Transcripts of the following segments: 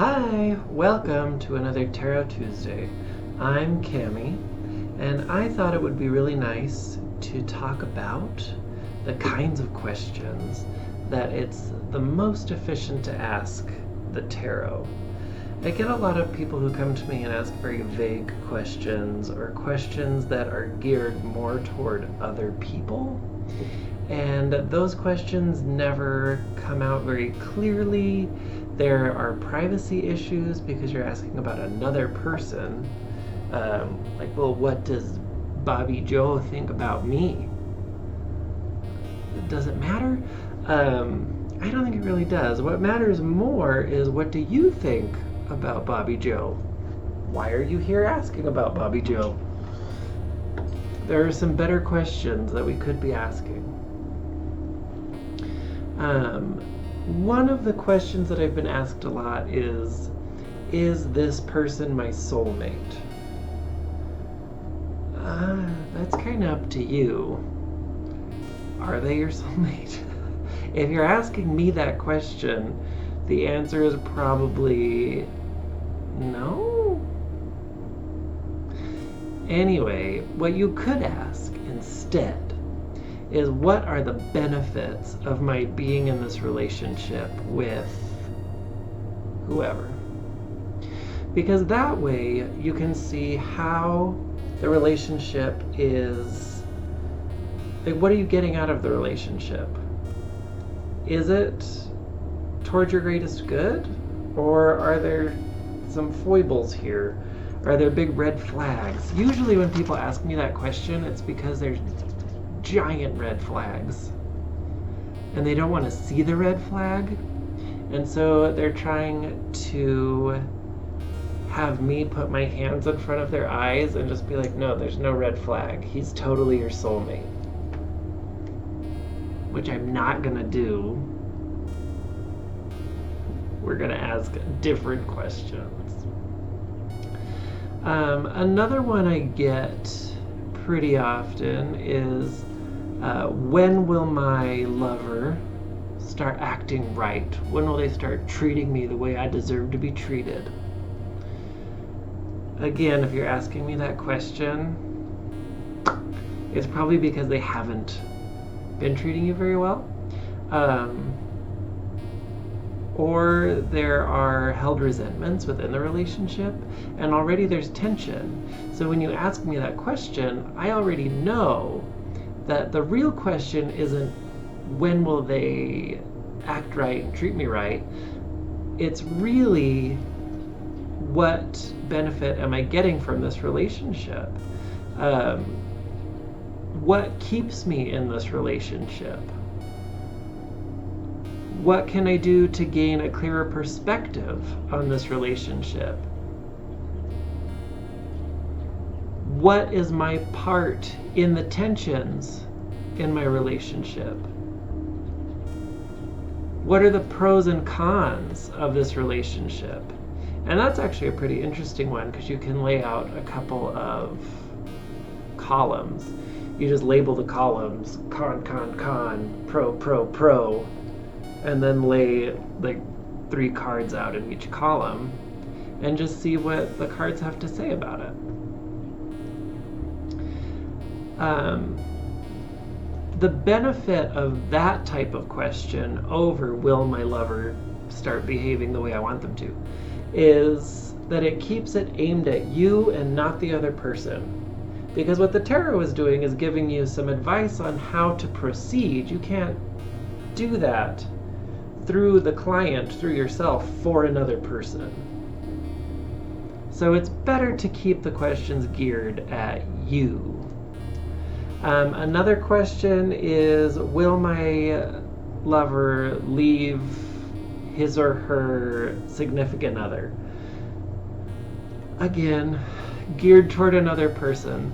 Hi, welcome to another Tarot Tuesday. I'm Cami, and I thought it would be really nice to talk about the kinds of questions that it's the most efficient to ask the tarot. I get a lot of people who come to me and ask very vague questions or questions that are geared more toward other people. And those questions never come out very clearly. There are privacy issues because you're asking about another person. Like, well, what does Bobby Joe think about me? Does it matter? I don't think it really does. What matters more is, what do you think about Bobby Joe? Why are you here asking about Bobby Joe? There are some better questions that we could be asking. One of the questions that I've been asked a lot is this person my soulmate? That's kind of up to you. Are they your soulmate? If you're asking me that question, the answer is probably no. Anyway, what you could ask instead is, what are the benefits of my being in this relationship with whoever? Because that way you can see how the relationship is, like, what are you getting out of the relationship? Is it towards your greatest good? Or are there some foibles here? Are there big red flags? Usually when people ask me that question, it's because there's giant red flags and they don't want to see the red flag, and so they're trying to have me put my hands in front of their eyes and just be like, no, there's no red flag, he's totally your soulmate, which I'm not gonna do. We're gonna ask different questions. Another one I get pretty often is, when will my lover start acting right? When will they start treating me the way I deserve to be treated? Again, if you're asking me that question, it's probably because they haven't been treating you very well. Or there are held resentments within the relationship, and already there's tension. So when you ask me that question, I already know that the real question isn't when will they act right and treat me right. It's really, what benefit am I getting from this relationship? What keeps me in this relationship? What can I do to gain a clearer perspective on this relationship? What is my part in the tensions in my relationship? What are the pros and cons of this relationship? And that's actually a pretty interesting one, because you can lay out a couple of columns. You just label the columns con, con, con, pro, pro, pro, and then lay like 3 cards out in each column and just see what the cards have to say about it. The benefit of that type of question over will my lover start behaving the way I want them to is that it keeps it aimed at you and not the other person. Because what the tarot is doing is giving you some advice on how to proceed. You can't do that through the client, through yourself, for another person. So it's better to keep the questions geared at you. Another question is, will my lover leave his or her significant other? Again, geared toward another person.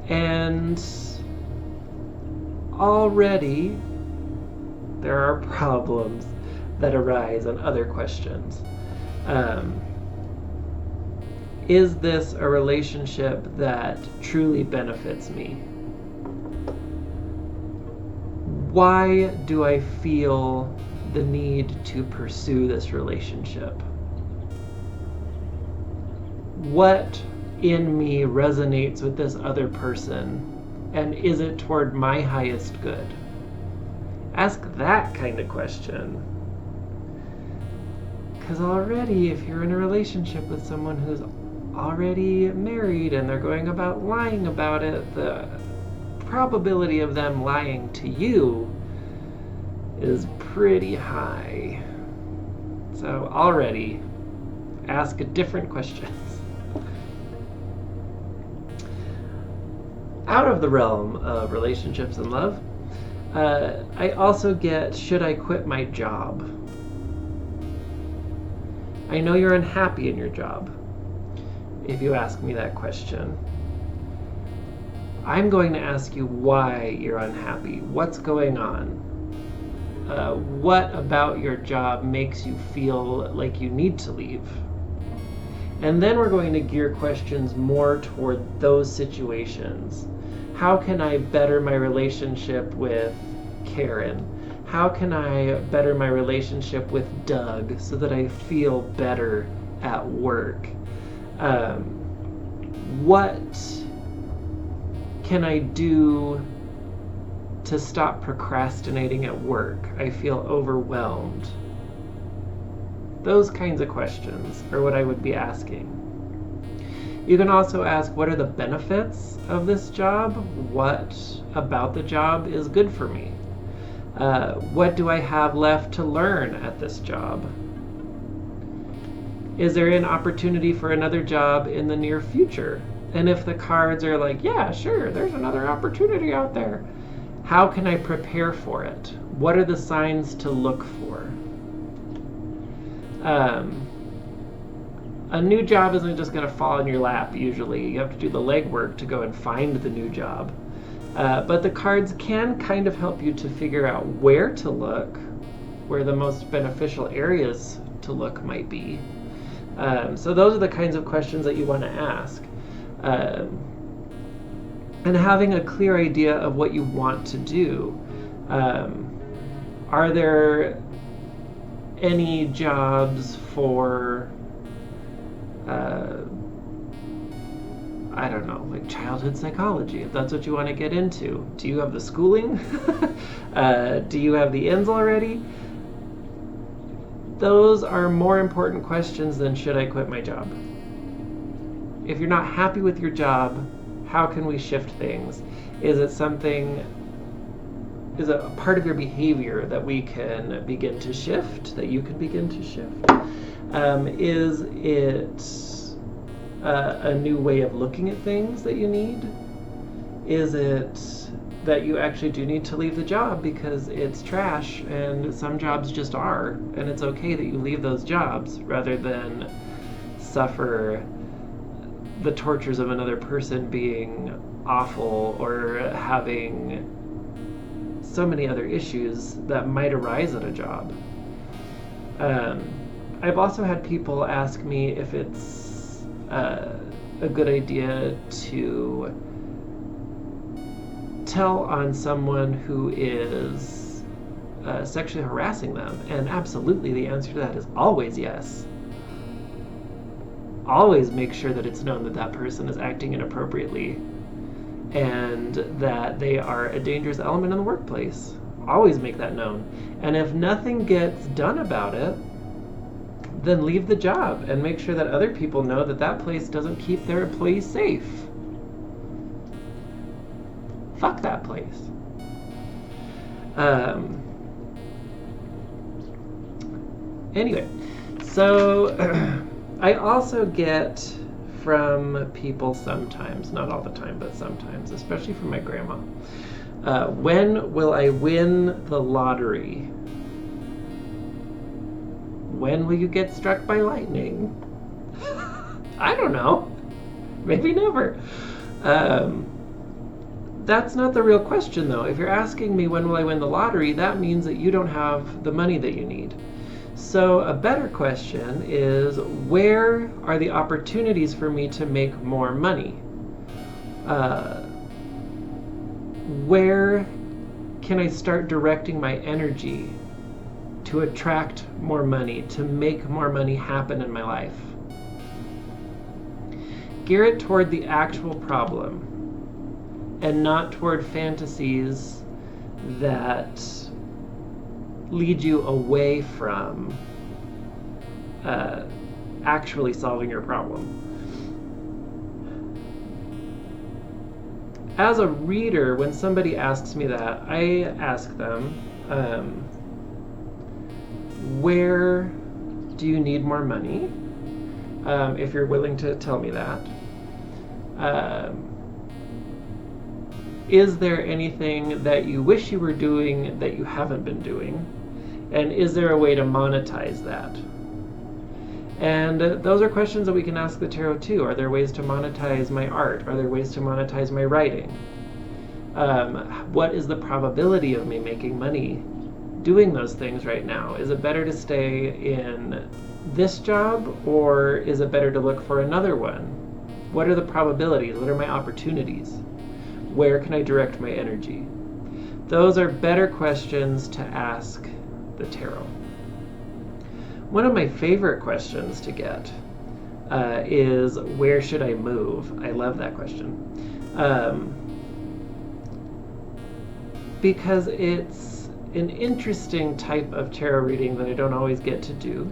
And already there are problems that arise on other questions. Is this a relationship that truly benefits me? Why do I feel the need to pursue this relationship? what in me resonates with this other person, and is it toward my highest good? Ask that kind of question. Because already, if you're in a relationship with someone who's already married and they're going about lying about it, the probability of them lying to you is pretty high. So already, ask different questions. Out of the realm of relationships and love, I also get, should I quit my job? I know you're unhappy in your job. If you ask me that question, I'm going to ask you why you're unhappy. What's going on? What about your job makes you feel like you need to leave? And then we're going to gear questions more toward those situations. How can I better my relationship with Karen? How can I better my relationship with Doug so that I feel better at work? What can I do to stop procrastinating at work? I feel overwhelmed. Those kinds of questions are what I would be asking. You can also ask, what are the benefits of this job? What about the job is good for me? What do I have left to learn at this job? Is there an opportunity for another job in the near future? And if the cards are like, yeah, sure, there's another opportunity out there, how can I prepare for it? What are the signs to look for? A new job isn't just going to fall in your lap, usually. You have to do the legwork to go and find the new job. But the cards can kind of help you to figure out where to look, where the most beneficial areas to look might be. So those are the kinds of questions that you want to ask. And having a clear idea of what you want to do. Are there any jobs for, I don't know, like childhood psychology, if that's what you want to get into? Do you have the schooling? Do you have the ends already? Those are more important questions than should I quit my job? If you're not happy with your job, how can we shift things? Is it a part of your behavior that we can begin to shift, that you can begin to shift? Is it a new way of looking at things that you need? Is it that you actually do need to leave the job because it's trash, and some jobs just are, and it's okay that you leave those jobs rather than suffer the tortures of another person being awful or having so many other issues that might arise at a job. I've also had people ask me if it's a good idea to tell on someone who is sexually harassing them, and absolutely the answer to that is always yes. Always make sure that it's known that that person is acting inappropriately and that they are a dangerous element in the workplace. Always make that known. And if nothing gets done about it, then leave the job and make sure that other people know that that place doesn't keep their employees safe. Fuck that place. Anyway, so I also get from people sometimes, not all the time, but sometimes, especially from my grandma, when will I win the lottery? When will you get struck by lightning? I don't know. Maybe never. That's not the real question, though. If you're asking me when will I win the lottery, that means that you don't have the money that you need. So a better question is, where are the opportunities for me to make more money? Where can I start directing my energy to attract more money, to make more money happen in my life? gear it toward the actual problem and not toward fantasies that lead you away from actually solving your problem. As a reader, when somebody asks me that, I ask them, where do you need more money? If you're willing to tell me that. Is there anything that you wish you were doing that you haven't been doing? And is there a way to monetize that? And those are questions that we can ask the tarot too. Are there ways to monetize my art? Are there ways to monetize my writing? What is the probability of me making money doing those things right now? Is it better to stay in this job, or is it better to look for another one? What are the probabilities? What are my opportunities? Where can I direct my energy? Those are better questions to ask the tarot. One of my favorite questions to get is, where should I move? I love that question. Because it's an interesting type of tarot reading that I don't always get to do.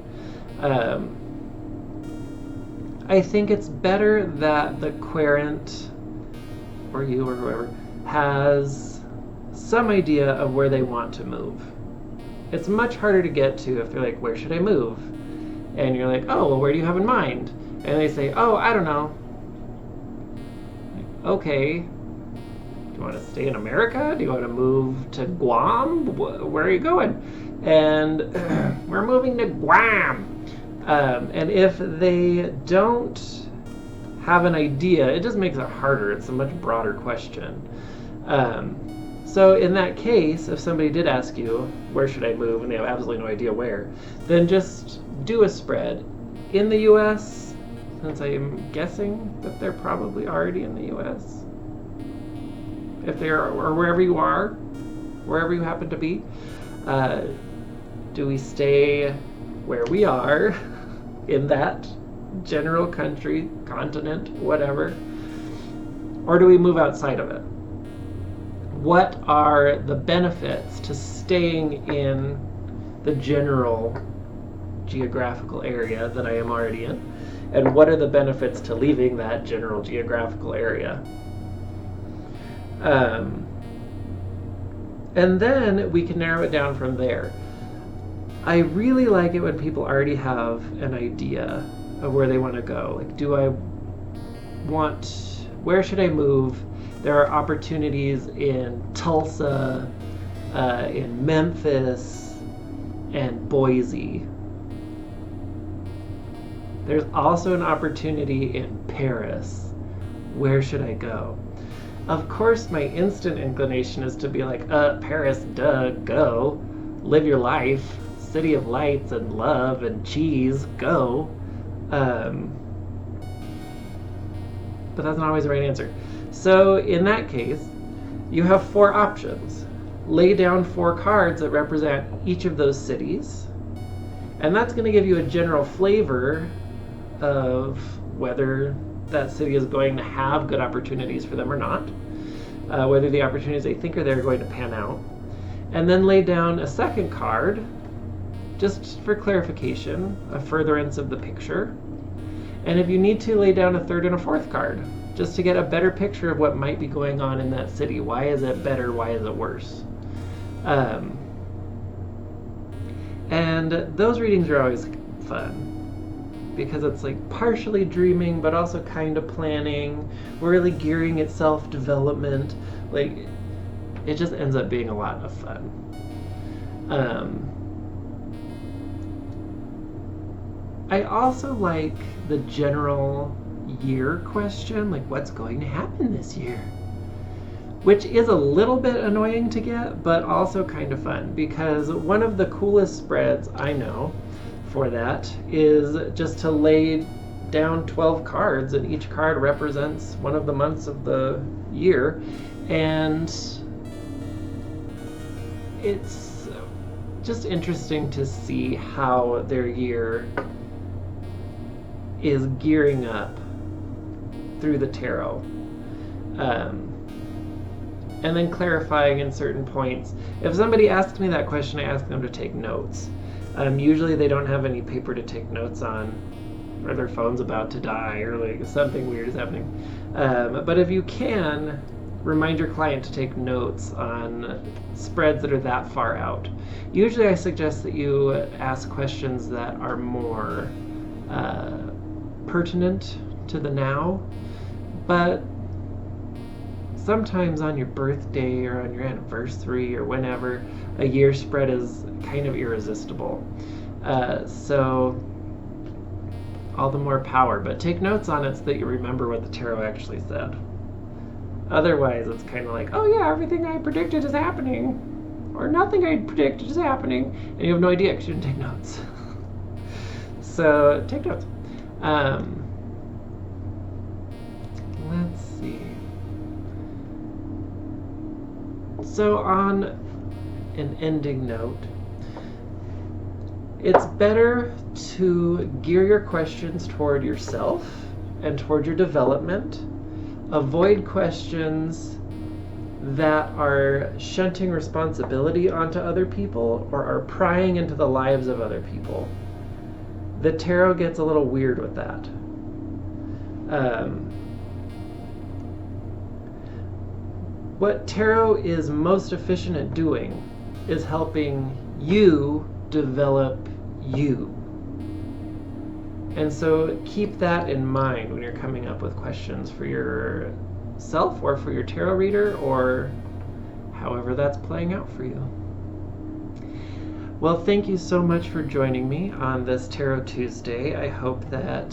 I think it's better that the querent, or you or whoever, has some idea of where they want to move. It's much harder to get to if they're like, where should I move? And you're like, oh, well, where do you have in mind? And they say, oh, I don't know. Like, okay. Do you want to stay in America? Do you want to move to Guam? Where are you going? And we're moving to Guam. And if they don't have an idea, it just makes it harder. It's a much broader question. So in that case, if somebody did ask you, where should I move, and they have absolutely no idea where, then just do a spread. In the US, since I'm guessing that they're probably already in the US, if they are, or wherever you are, wherever you happen to be, do we stay where we are in that general country, continent, whatever, or do we move outside of it? What are the benefits to staying in the general geographical area that I am already in? And what are the benefits to leaving that general geographical area? And then we can narrow it down from there. I really like it when people already have an idea of where they want to go. Like, where should I move? There are opportunities in Tulsa, in Memphis, and Boise. There's also an opportunity in Paris. Where should I go? Of course, my instant inclination is to be like, Paris, duh, go. Live your life. City of lights and love and cheese, go. But that's not always the right answer. So in that case, you have 4 options. Lay down 4 cards that represent each of those cities. And that's going to give you a general flavor of whether that city is going to have good opportunities for them or not. Whether the opportunities they think are there are going to pan out. And then lay down a second card, just for clarification, a furtherance of the picture. And if you need to, lay down a third and a fourth card, just to get a better picture of what might be going on in that city. Why is it better? Why is it worse? And those readings are always fun, because it's like partially dreaming, but also kind of planning, really gearing at self-development. Like, it just ends up being a lot of fun. I also like the general year question, like what's going to happen this year? Which is a little bit annoying to get, but also kind of fun, because one of the coolest spreads I know for that is just to lay down 12 cards, and each card represents one of the months of the year, and it's just interesting to see how their year is gearing up through the tarot. And then clarifying in certain points. If somebody asks me that question, I ask them to take notes. Usually they don't have any paper to take notes on, or their phone's about to die, or like something weird is happening. But if you can, remind your client to take notes on spreads that are that far out. Usually I suggest that you ask questions that are more pertinent to the now, but sometimes on your birthday or on your anniversary or whenever, a year spread is kind of irresistible. So all the more power, but take notes on it so that you remember what the tarot actually said. Otherwise, it's kind of like, oh yeah, everything I predicted is happening, or nothing I predicted is happening, and you have no idea because you didn't take notes. So take notes. Let's see. So on an ending note, it's better to gear your questions toward yourself and toward your development. Avoid questions that are shunting responsibility onto other people or are prying into the lives of other people. The tarot gets a little weird with that. What tarot is most efficient at doing is helping you develop you. And so keep that in mind when you're coming up with questions for yourself or for your tarot reader or however that's playing out for you. Well, thank you so much for joining me on this Tarot Tuesday. I hope that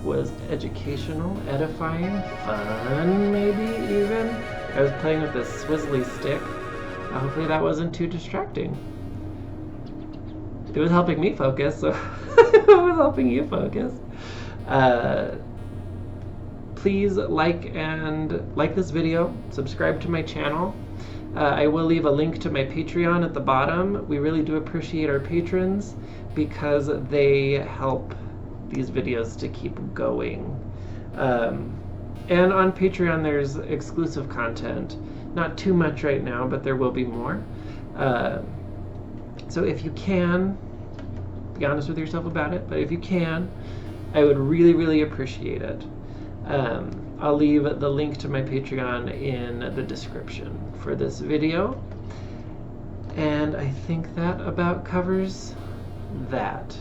was educational, edifying, fun, maybe even. I was playing with this swizzly stick. Hopefully that wasn't too distracting. It was helping me focus, so it was helping you focus. Please like this video, subscribe to my channel. I will leave a link to my Patreon at the bottom. We really do appreciate our patrons because they help these videos to keep going. And on Patreon there's exclusive content. Not too much right now, but there will be more. So if you can, be honest with yourself about it, but if you can, I would really, really appreciate it. I'll leave the link to my Patreon in the description for this video. And I think that about covers that.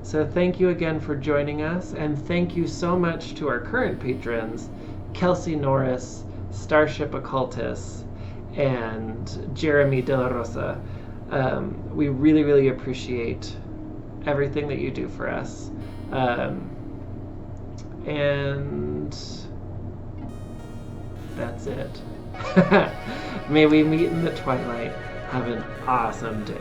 So thank you again for joining us, and thank you so much to our current patrons, Kelsey Norris, Starship Occultus, and Jeremy De La Rosa. We really, really appreciate everything that you do for us. And that's it. May we meet in the twilight. Have an awesome day.